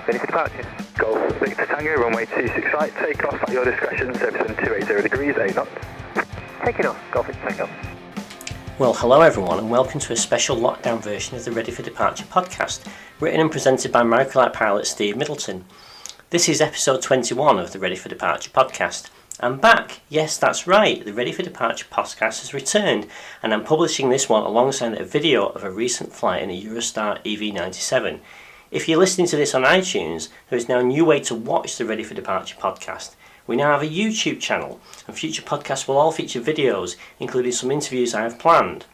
Ready for departure. Golf Victor Tango, runway 26 right, take off at your discretion, service 280 degrees, 8 knots. Taking off, Golf Victor Tango. Well, hello everyone, and welcome to a special lockdown version of the Ready for Departure podcast, written and presented by Miracle pilot Steve Middleton. This is episode 21 of the Ready for Departure podcast. I'm back. Yes, that's right. The Ready for Departure podcast has returned, and I'm publishing this one alongside a video of a recent flight in a Eurostar EV97. If you're listening to this on iTunes, there is now a new way to watch the Ready for Departure podcast. We now have a YouTube channel, and future podcasts will all feature videos, including some interviews I have planned.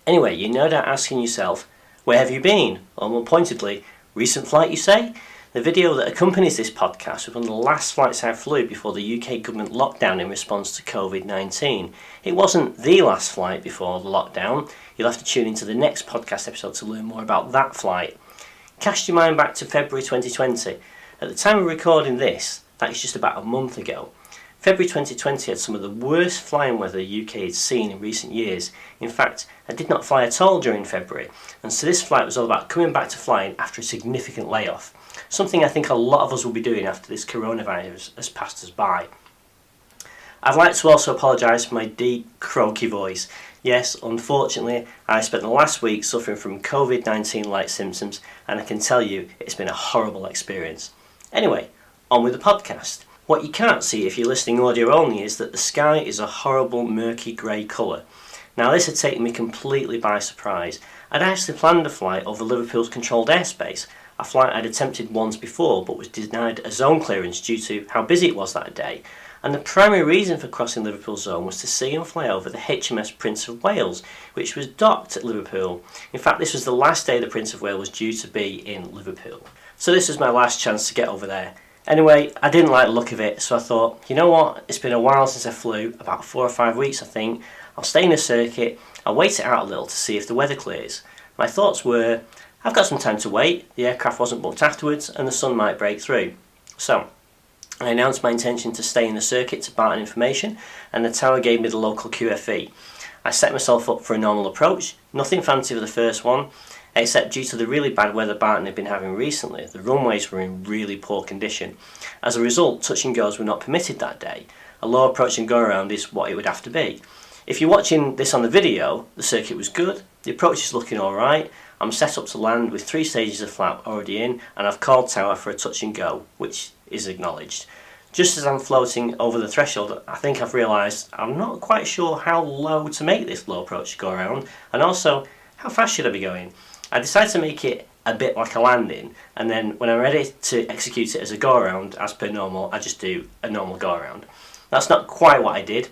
Anyway, you're no doubt asking yourself, where have you been? Or more pointedly, recent flight you say? The video that accompanies this podcast was one of the last flights I flew before the UK government lockdown in response to COVID-19. It wasn't the last flight before the lockdown. You'll have to tune into the next podcast episode to learn more about that flight. Cast your mind back to February 2020. At the time of recording this, that is just about a month ago. February 2020 had some of the worst flying weather the UK had seen in recent years. In fact, I did not fly at all during February, and so this flight was all about coming back to flying after a significant layoff. Something I think a lot of us will be doing after this coronavirus has passed us by. I'd like to also apologise for my deep, croaky voice. Yes, unfortunately, I spent the last week suffering from COVID-19-like symptoms, and I can tell you it's been a horrible experience. Anyway, on with the podcast. What you can't see if you're listening audio only is that the sky is a horrible murky grey colour. Now this had taken me completely by surprise. I'd actually planned a flight over Liverpool's controlled airspace, a flight I'd attempted once before but was denied a zone clearance due to how busy it was that day. And the primary reason for crossing Liverpool zone was to see and fly over the HMS Prince of Wales, which was docked at Liverpool. In fact, this was the last day the Prince of Wales was due to be in Liverpool. So this was my last chance to get over there. Anyway, I didn't like the look of it, so I thought, you know what, it's been a while since I flew, about 4 or 5 weeks I think. I'll stay in the circuit, I'll wait it out a little to see if the weather clears. My thoughts were, I've got some time to wait, the aircraft wasn't booked afterwards, and the sun might break through. So, I announced my intention to stay in the circuit to Barton information, and the tower gave me the local QFE. I set myself up for a normal approach, nothing fancy for the first one, except due to the really bad weather Barton had been having recently, the runways were in really poor condition. As a result, touch and goes were not permitted that day. A low approach and go around is what it would have to be. If you're watching this on the video, the circuit was good, the approach is looking alright, I'm set up to land with 3 stages of flap already in, and I've called tower for a touch and go, which is acknowledged. Just as I'm floating over the threshold, I think I've realised I'm not quite sure how low to make this low approach go around, and also how fast should I be going. I decided to make it a bit like a landing, and then when I'm ready to execute it as a go around, as per normal, I just do a normal go around. That's not quite what I did.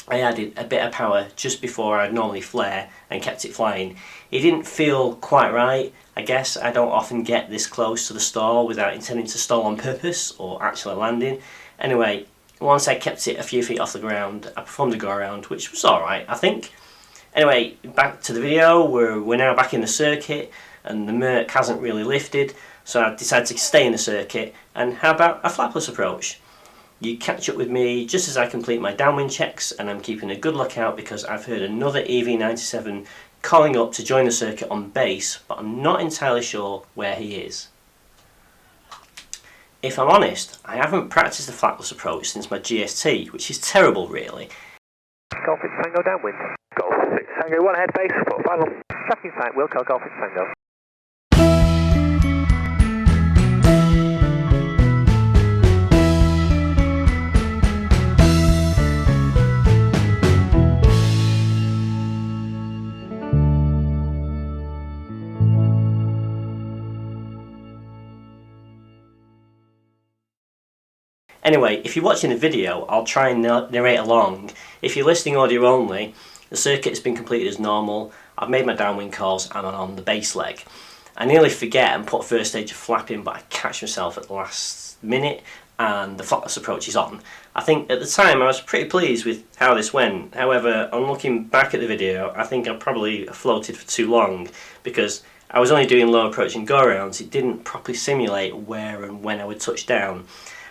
I added a bit of power just before I'd normally flare and kept it flying. It didn't feel quite right. I guess I don't often get this close to the stall without intending to stall on purpose or actually landing. Anyway, once I kept it a few feet off the ground, I performed a go around, which was alright, I think. Anyway, back to the video. We're now back in the circuit and the Merc hasn't really lifted, so I decided to stay in the circuit. And how about a flapless approach? You catch up with me just as I complete my downwind checks, and I'm keeping a good lookout because I've heard another EV97 calling up to join the circuit on base, but I'm not entirely sure where he is. If I'm honest, I haven't practiced the flapless approach since my GST, which is terrible really. Golf Victor Tango downwind. Golf Victor Tango, 1 ahead base, put final. Tracking sight, Wilco, Golf Victor Tango. Anyway, if you're watching the video, I'll try and narrate along. If you're listening audio only, the circuit has been completed as normal, I've made my downwind calls and I'm on the base leg. I nearly forget and put first stage of flapping, but I catch myself at the last minute and the flapless approach is on. I think at the time I was pretty pleased with how this went. However, on looking back at the video, I think I probably floated for too long because I was only doing low approach and go arounds. It didn't properly simulate where and when I would touch down.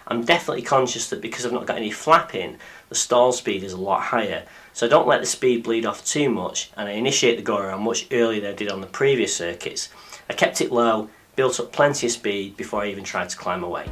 I'm definitely conscious that because I've not got any flapping, the stall speed is a lot higher. So I don't let the speed bleed off too much, and I initiate the go around much earlier than I did on the previous circuits. I kept it low, built up plenty of speed before I even tried to climb away.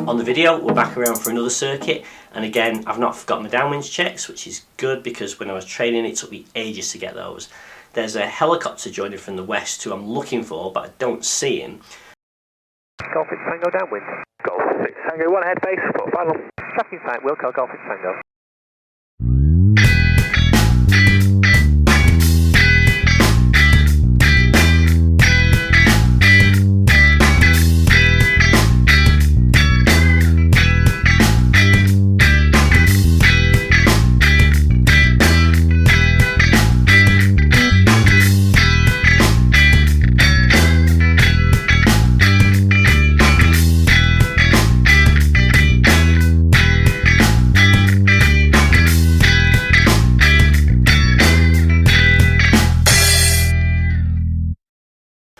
On the video, we're back around for another circuit, and again, I've not forgotten my downwinds checks, which is good because when I was training it took me ages to get those. There's a helicopter joining from the west who I'm looking for, but I don't see him. Golf X Tango downwind. Golf X Tango 1 ahead base, for final. Tracking site, Wilco, Golf X Tango.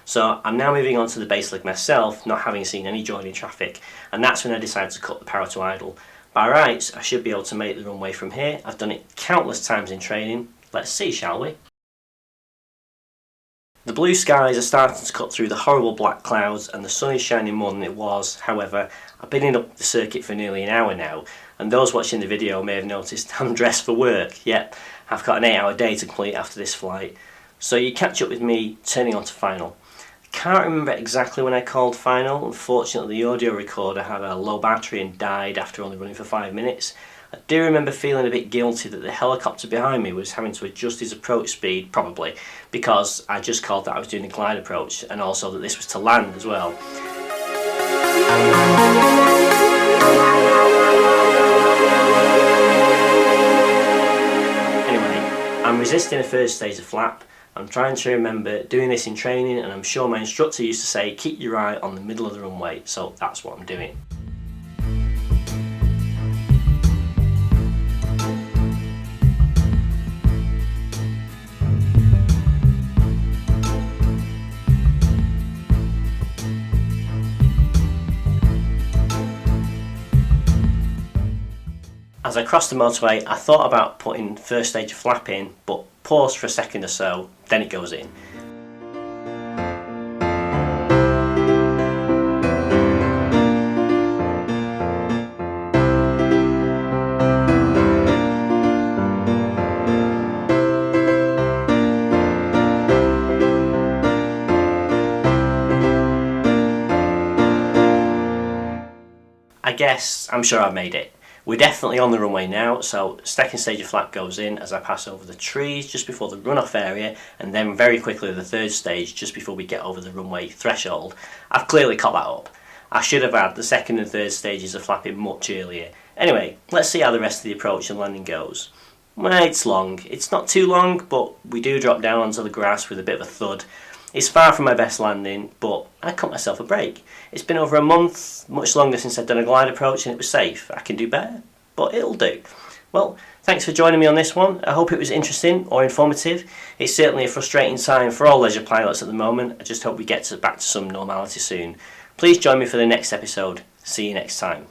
So I'm now moving on to the base leg myself, not having seen any joining traffic, and that's when I decided to cut the power to idle. By rights, I should be able to make the runway from here. I've done it countless times in training. Let's see, shall we? The blue skies are starting to cut through the horrible black clouds and the sun is shining more than it was. However, I've been in up the circuit for nearly an hour now, and those watching the video may have noticed I'm dressed for work. Yep, I've got an 8-hour day to complete after this flight. So you catch up with me turning on to final. Can't remember exactly when I called final. Unfortunately, the audio recorder had a low battery and died after only running for 5 minutes. I do remember feeling a bit guilty that the helicopter behind me was having to adjust his approach speed, probably because I just called that I was doing a glide approach, and also that this was to land as well. Anyway, I'm resisting a first stage of flap. I'm trying to remember doing this in training, and I'm sure my instructor used to say keep your eye on the middle of the runway, so that's what I'm doing. As I crossed the motorway, I thought about putting first stage of flap in, but paused for a second or so, then it goes in. I guess I'm sure I've made it. We're definitely on the runway now, so second stage of flap goes in as I pass over the trees just before the runoff area, and then very quickly the third stage just before we get over the runway threshold. I've clearly caught that up. I should have had the second and third stages of flapping much earlier. Anyway, let's see how the rest of the approach and landing goes. Well, it's long. It's not too long, but we do drop down onto the grass with a bit of a thud. It's far from my best landing, but I cut myself a break. It's been over a month, much longer since I'd done a glide approach, and it was safe. I can do better, but it'll do. Well, thanks for joining me on this one. I hope it was interesting or informative. It's certainly a frustrating time for all leisure pilots at the moment. I just hope we get back to some normality soon. Please join me for the next episode. See you next time.